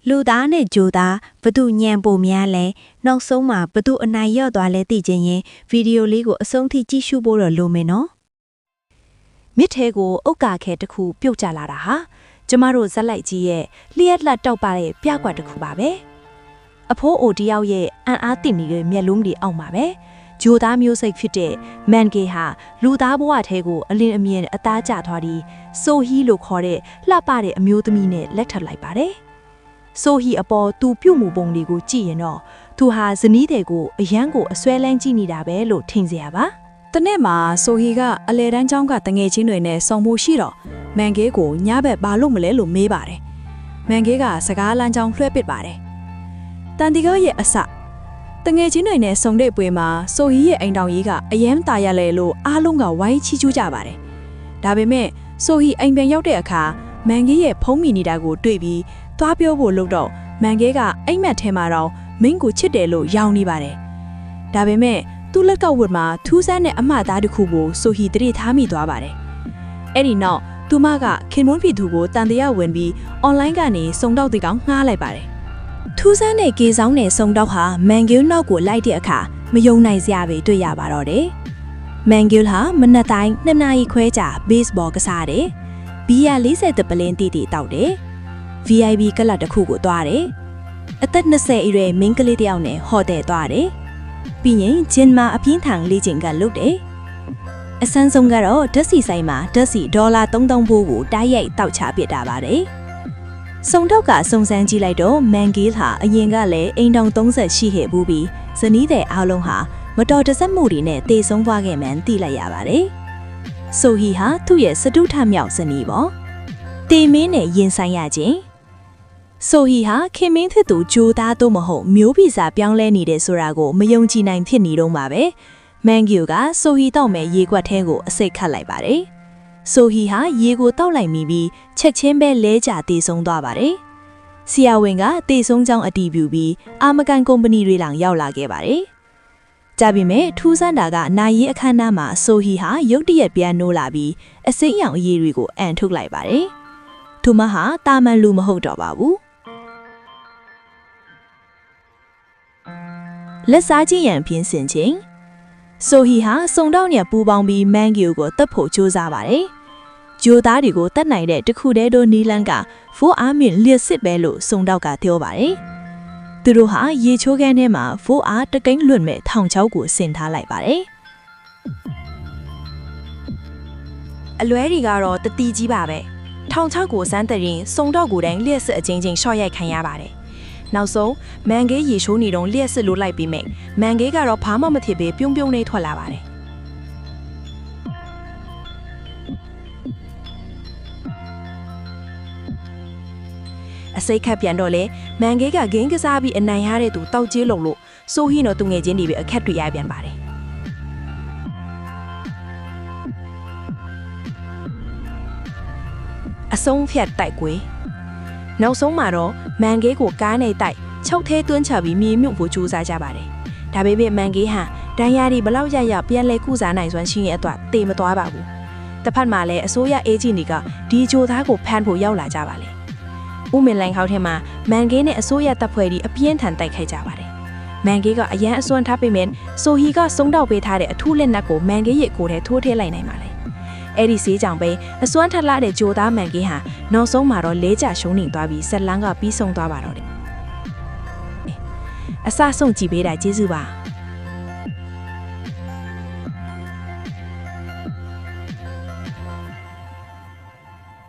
လူသားနဲ့ဂျိုသားဘသူညံပုံများလဲနောက်ဆုံးမှာဘသူအနိုင်ရောက်သွားလဲသိချင်ရင်ဗီဒီယိုလေးကိုအဆုံးထိကြည့်ရှုဖို့တော့လိုမယ်နော်မြစ်ထဲကိုအုတ်ကာခဲတစ်ခုပြုတ်ကျလာတာဟာကျမတို့ဇက်လိုက်ကြီးရဲ့လျှက်လက်တောက်ပါတဲ့ပြကွက်တစ်ခုပါပဲအဖိုးအိုတယောက်ရဲ့အံ့အားသင့်နေတဲ့မျက်လုံးတွေအောက်မှာပဲဂျိုသားမျိုးစိတ်ဖြစ်တဲ့မန်ဂေဟာလူသားဘဝထဲကိုအလင်းအမြင်အသားကျသွားပြီးဆိုဟီလို့ခေါ်တဲ့လှပတဲ့အမျိုးသမီးနဲ့လက်ထပ်လိုက်ပါတယ်ဆိုဟီအပေါ်သူပြုတ်မှုပုံတွေကိုကြည့်ရင်တော့သူဟာဇနီးတွေကိုအရန်ကိုအစွဲလန်းကြည့်နေတာပဲလို့ထင်စရာပါတနေ့မှာဆိုဟီကအလဲတန်းကျောင်းကတငယ်ချင်းတွေနဲ့ဆုံမှုရှိတော့မန်ဂေကိုညဘက်ဘာလို့မလဲလို့မေးပါတယ်မန်ဂေကစကားလမ်းကြောင်းလွှဲပစ်ပါတယ်တန်တီကရဲ့အစတငယ်ချင်းတွေနဲ့ဆုံတဲ့ပွဲမှာဆိုဟီရဲ့အိမ်တောင်ကြီးကအယမ်းตายရလဲလို့အားလုံးကဝိုင်းချီးကျူးကြပါတယ်ဒါပေမဲ့ဆိုဟီအိမ်ပြန်ရောက်တဲ့အခါမန်ဂေရဲ့ဖုံးမိနေတာကိုတွေ့ပြီးသွားပြောဖို့လုပ်တော့မန်ဂေကအိမ်မက်ထဲမှာတော့မင်းကိုချစ်တယ်လို့ယောင်းနေပါတယ်ဒါပေမဲ့သူ့လက်ကဝတ်မှာထူးဆန်းတဲ့အမှားသားတစ်ခုကိုဆိုဟီတတိထားမိသွားပါတယ်အဲ့ဒီနောက်သူမကခင်မွန်းဖီသူကိုတန်တရားဝင်ပြီးအွန်လိုင်းကနေစုံတော့တီကောင်ငှားလိုက်ပါတယ်ထူးဆန်းတဲ့ကေဆောင်နဲ့စုံတော့ဟာမန်ဂီလ်နောက်ကိုလိုက်တဲ့အခါမယုံနိုင်စရာပဲတွေ့ရပါတော့တယ်မန်ဂီလ်ဟာမနက်တိုင်း2နာရီခွဲကြာဘေ့စ်ဘောကစားတယ်ဘီယာ40ပလင်းတီတီတောက်တယ် VIP ကလပ်တစ်ခုကိုသွားတယ်အသက်20အရွယ်မင်းကလေးတစ်ယောက်နဲ့ဟိုတယ်သွားတယ်ပြီးရင်ဂျင်မာအပြင်းထန်လေ့ကျင့်ခန်းလုပ်တယ်အစမ်းဆုံးကတော့ဓာတ်ဆီဆိုင်မှာဓာတ်ဆီ$3000ဘိုးကိုတိုက်ရိုက်တောက်ချပစ်တာပါတယ်စုံတော့ကစုံစမ်းကြည့်လိုက်တော့မန်ဂီလ်ဟာအရင်ကလည်းအိမ်တောင်30ရှိခဲ့ဘူးပြီးဇနီးတဲ့အားလုံးဟာမတော်တဆမှုတွေနဲ့တေဆုံးသွားခဲ့မှန်းသိလိုက်ရပါတယ်ဆိုဟီဟာသူ့ရဲ့စတုထမြောက်ဇနီးပေါ့တေမင်းနဲ့ရင်ဆိုင်ရခြင်းဆိုဟီဟာခင်မင်းဖြစ်သူဂျိုသားတို့မဟုတ်မျိုးဗီဇပြောင်းလဲနေတဲ့ဆိုတာကိုမယုံကြည်နိုင်ဖြစ်နေတော့မှာပဲမန်ဂီယိုကဆိုဟီတောက်မဲ့ရေခွက်ထဲကိုအစိတ်ခတ်လိုက်ပါတယ်ဆိုဟီဟာရေကိုတောက်လိုက်မိပြီးချက်ချင်းပဲလဲကျတေဆုံးသွားပါတယ်။ဆီယာဝင်ကတေဆုံးကြောင်းအတည်ပြုပြီးအာမကန်ကုမ္ပဏီတွေလောင်ရောက်လာခဲ့ပါတယ်။ကြာပြီမဲ့ထူးဆန်းတာကနိုင်ရီအခမ်းအနားမှာဆိုဟီဟာရုတ်တရက်ပြန်နိုးလာပြီးအစိမ်းရောင်အရည်တွေကိုအန်ထုတ်လိုက်ပါတယ်။သူမဟာတာမန်လူမဟုတ်တော့ပါဘူး။လက်စားချင်းရန်ပြင်ဆင်ခြင်းဆိုဟီဟာစုံတော့နဲ့ပူပေါင်းပြီးမန်ဂီယိုကိုတပ်ဖို့ကြိုးစားပါတယ်။ဂျိုသားတွေကိုတတ်နိုင်တဲ့တခုတည်းသောနီလန်ကဖိုးအားမြင့်လျက်စစ်ပဲလို့စုံတော့ကပြောပါတယ်။သူတို့ဟာရေချိုးခန်းထဲမှာဖိုးအားတကိန်းလွတ်မဲ့ထောင်ချောက်ကိုဆင်ထားလိုက်ပါတယ်။အလွဲတွေကတော့တတိကြီးပါပဲ။ထောင်ချောက်ကိုစမ်းတဲ့ရင်စုံတော့ကိုတိုင်းလျက်စစ်အချင်းချင်းရှော့ရိုက်ခံရပါတယ်။နောက်ဆုံးမန်ဂေးရေချိုးနေတော့လျက်စစ်လို့လိုက်ပြီးမဲ့မန်ဂေးကတော့ဘာမှမဖြစ်ပဲပြုံးပြုံးနေထွက်လာပါတယ်အစိတ်ခတ်ပြန်တော့လေမန်ဂေးကဂိမ်းကစားပြီးအနိုင်ရတဲ့သူတောက်ကျေးလုံလို့ဆိုဟီနော်သူငယ်ချင်းတွေပဲအခက်တွေရပြန်ပါတယ်အဆုံးဖြတ်တိုက်ကွေးနောက်ဆုံးမှာတော့မန်ဂေးကိုကားနဲ့တိုက်ချုပ်သေးသွင်းချပြီးမြေမြုပ်ဖို့ကြိုးစားကြပါတယ်ဒါပေမဲ့မန်ဂေးဟာဒဏ်ရာတွေဘလောက်ရရပြန်လဲကုစားနိုင်စွမ်းရှိရဲ့အတွက်တေမသွားပါဘူးတစ်ဖက်မှာလည်းအစိုးရအေဂျင့်တွေကဒီဂျိုသားကိုဖမ်းဖို့ရောက်လာကြပါလေဦးမင်လိုင်ခေါထဲမှာမန်ဂေးနဲ့အစိုးရတပ်ဖွဲ့တွေအပြင်းထန်တိုက်ခိုက်ကြပါတယ်။မန်ဂေးကအရန်အစွမ်းထားပေမဲ့ဆိုဟီကစုံတော့ပေးထားတဲ့အထူးလက်နက်ကိုမန်ဂေးရဲ့ကိုယ်ထဲထိုးထည့်လိုက်နိုင်ပါလေ။အဲ့ဒီစေးကြောင့်ပဲအစွမ်းထက်လာတဲ့ဂျိုသားမန်ဂေးဟာနောက်ဆုံးမှာတော့လဲကျရှုံးနေသွားပြီးဆက်လန်းကပြီးဆုံးသွားပါတော့တယ်။အစဆုံးကြည့်ပေးတာကျေးဇူးပါ။